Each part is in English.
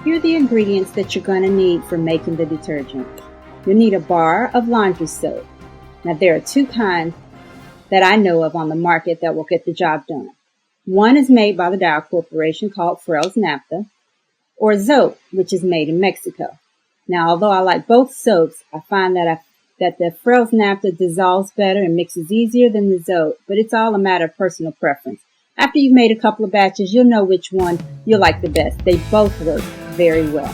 Here are the ingredients that you're going to need for making the detergent. You'll need a bar of laundry soap. Now there are two kinds that I know of on the market that will get the job done. One is made by the Dow Corporation called Frell's Naphtha, or Zote, which is made in Mexico. Now although I like both soaps, I find that the Frell's Naphtha dissolves better and mixes easier than the Zote, but it's all a matter of personal preference. After you've made a couple of batches, you'll know which one you'll like the best. They both work very well.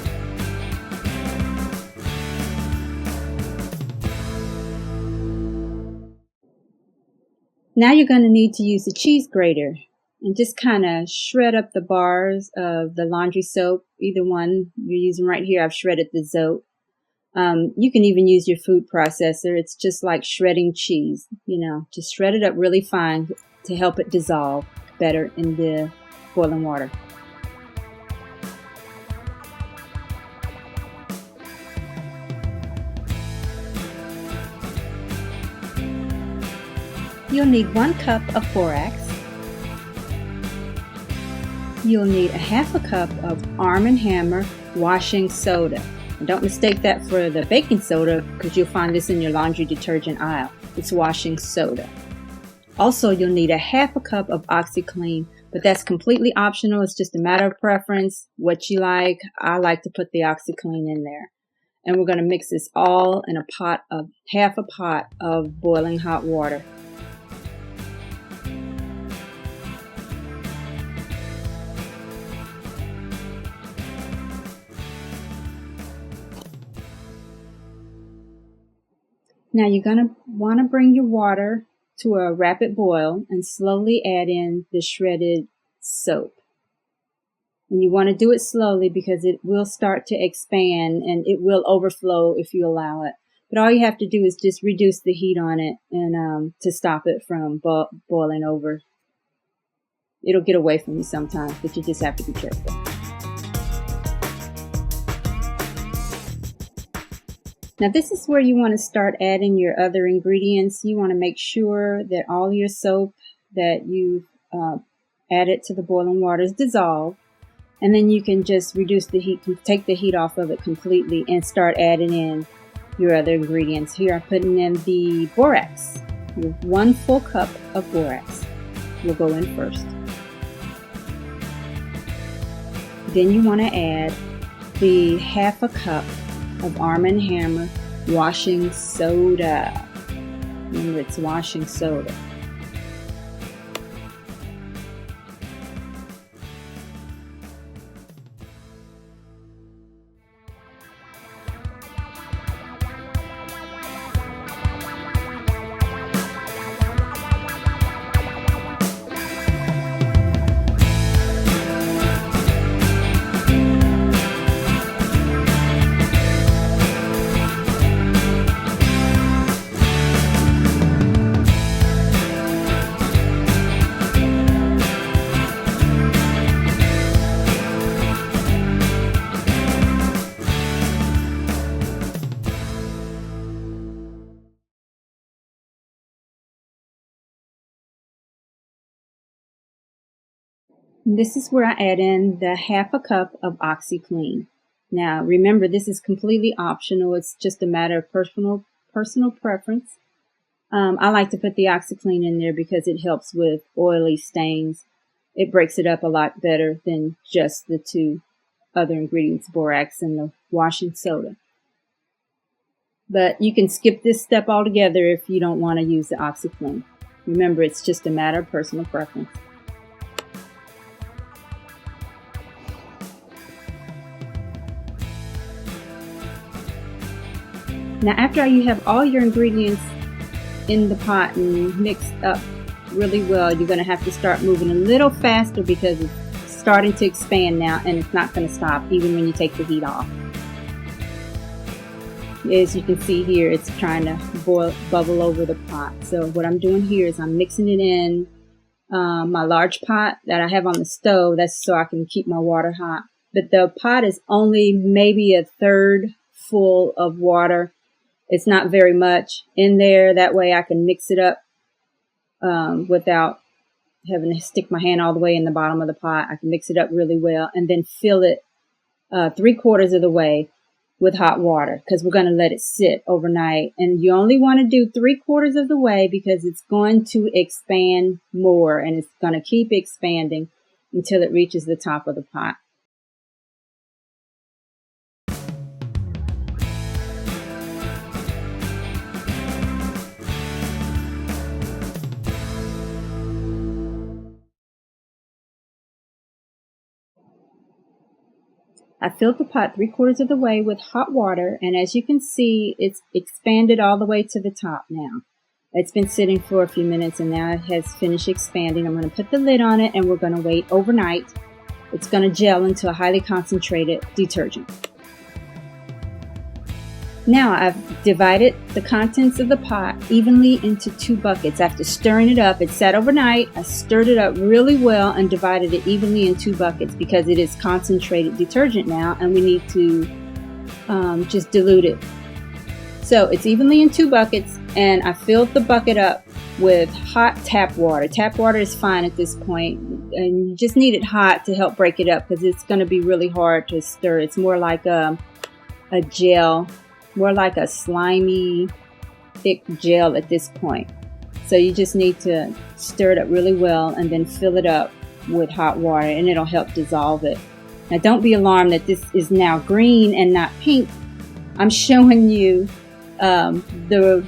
Now you're going to need to use a cheese grater and just kind of shred up the bars of the laundry soap. Either one you're using right here, I've shredded the Zote. You can even use your food processor. It's just like shredding cheese, just shred it up really fine to help it dissolve better in the boiling water. You'll need 1 cup of borax. You'll need a half a cup of Arm & Hammer washing soda. And don't mistake that for the baking soda, because you'll find this in your laundry detergent aisle. It's washing soda. Also, you'll need a half a cup of OxiClean, but that's completely optional. It's just a matter of preference, what you like. I like to put the OxiClean in there. And we're going to mix this all in half a pot of boiling hot water. Now you're going to want to bring your water to a rapid boil and slowly add in the shredded soap. And you want to do it slowly because it will start to expand and it will overflow if you allow it. But all you have to do is just reduce the heat on it and to stop it from boiling over. It'll get away from you sometimes, but you just have to be careful. Now this is where you want to start adding your other ingredients. You want to make sure that all your soap that you've added to the boiling water is dissolved. And then you can just reduce the heat, take the heat off of it completely and start adding in your other ingredients. Here I'm putting in the borax. 1 full cup of borax will go in first. Then you want to add the half a cup of Arm & Hammer washing soda. Remember, it's washing soda. This is where I add in the half a cup of OxiClean. Now remember, this is completely optional. It's just a matter of personal preference. I like to put the OxiClean in there because it helps with oily stains. It breaks it up a lot better than just the two other ingredients, borax and the washing soda. But you can skip this step altogether if you don't want to use the OxiClean. Remember, it's just a matter of personal preference. Now after you have all your ingredients in the pot and mixed up really well, you're going to have to start moving a little faster because it's starting to expand now and it's not going to stop even when you take the heat off. As you can see here, it's trying to bubble over the pot. So what I'm doing here is I'm mixing it in my large pot that I have on the stove. That's so I can keep my water hot. But the pot is only maybe a third full of water. It's not very much in there. That way I can mix it up without having to stick my hand all the way in the bottom of the pot. I can mix it up really well and then fill it 3/4 of the way with hot water, because we're going to let it sit overnight. And you only want to do 3/4 of the way because it's going to expand more, and it's going to keep expanding until it reaches the top of the pot. I filled the pot 3/4 of the way with hot water, and as you can see, it's expanded all the way to the top now. It's been sitting for a few minutes, and now it has finished expanding. I'm going to put the lid on it, and we're going to wait overnight. It's going to gel into a highly concentrated detergent. Now I've divided the contents of the pot evenly into 2 buckets. After stirring it up, it sat overnight. I stirred it up really well and divided it evenly in 2 buckets because it is concentrated detergent now, and we need to just dilute it. So it's evenly in 2 buckets, and I filled the bucket up with hot tap water. Tap water is fine at this point, and you just need it hot to help break it up because it's going to be really hard to stir. It's more like a gel, more like a slimy, thick gel at this point. So you just need to stir it up really well and then fill it up with hot water, and it'll help dissolve it. Now don't be alarmed that this is now green and not pink. I'm showing you the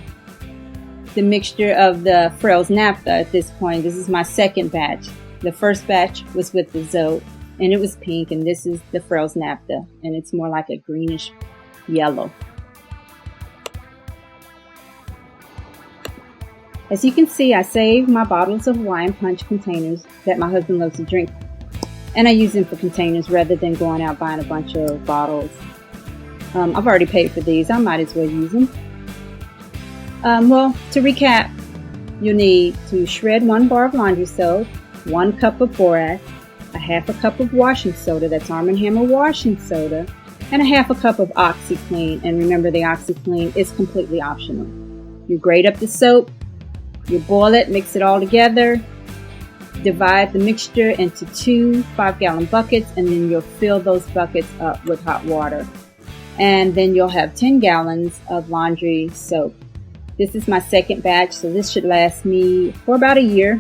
mixture of the Frails naphtha at this point. This is my second batch. The first batch was with the Zote, and it was pink, and this is the Frails naphtha, and it's more like a greenish yellow. As you can see, I saved my bottles of Hawaiian Punch containers that my husband loves to drink, and I use them for containers rather than going out buying a bunch of bottles. I've already paid for these. I might as well use them. Well, to recap, you'll need to shred 1 bar of laundry soap, 1 cup of borax, a 1/2 cup of washing soda, that's Arm & Hammer washing soda, and a 1/2 cup of OxiClean. And remember, the OxiClean is completely optional. You grate up the soap, you boil it, mix it all together, divide the mixture into 2 5-gallon buckets, and then you'll fill those buckets up with hot water. And then you'll have 10 gallons of laundry soap. This is my second batch, so this should last me for about a year.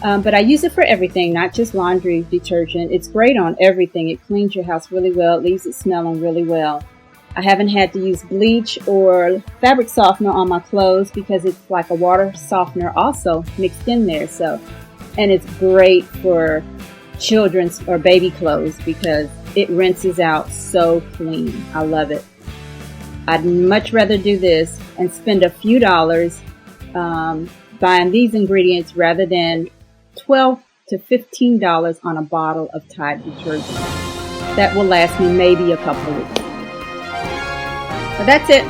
But I use it for everything, not just laundry detergent. It's great on everything. It cleans your house really well. It leaves it smelling really well. I haven't had to use bleach or fabric softener on my clothes because it's like a water softener also mixed in there. And it's great for children's or baby clothes because it rinses out so clean. I love it. I'd much rather do this and spend a few dollars buying these ingredients rather than $12 to $15 on a bottle of Tide detergent. That will last me maybe a couple of weeks. So that's it.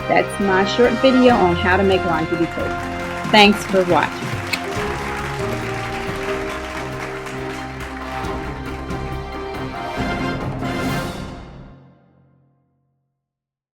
That's my short video on how to make laundry detergent. Thanks for watching.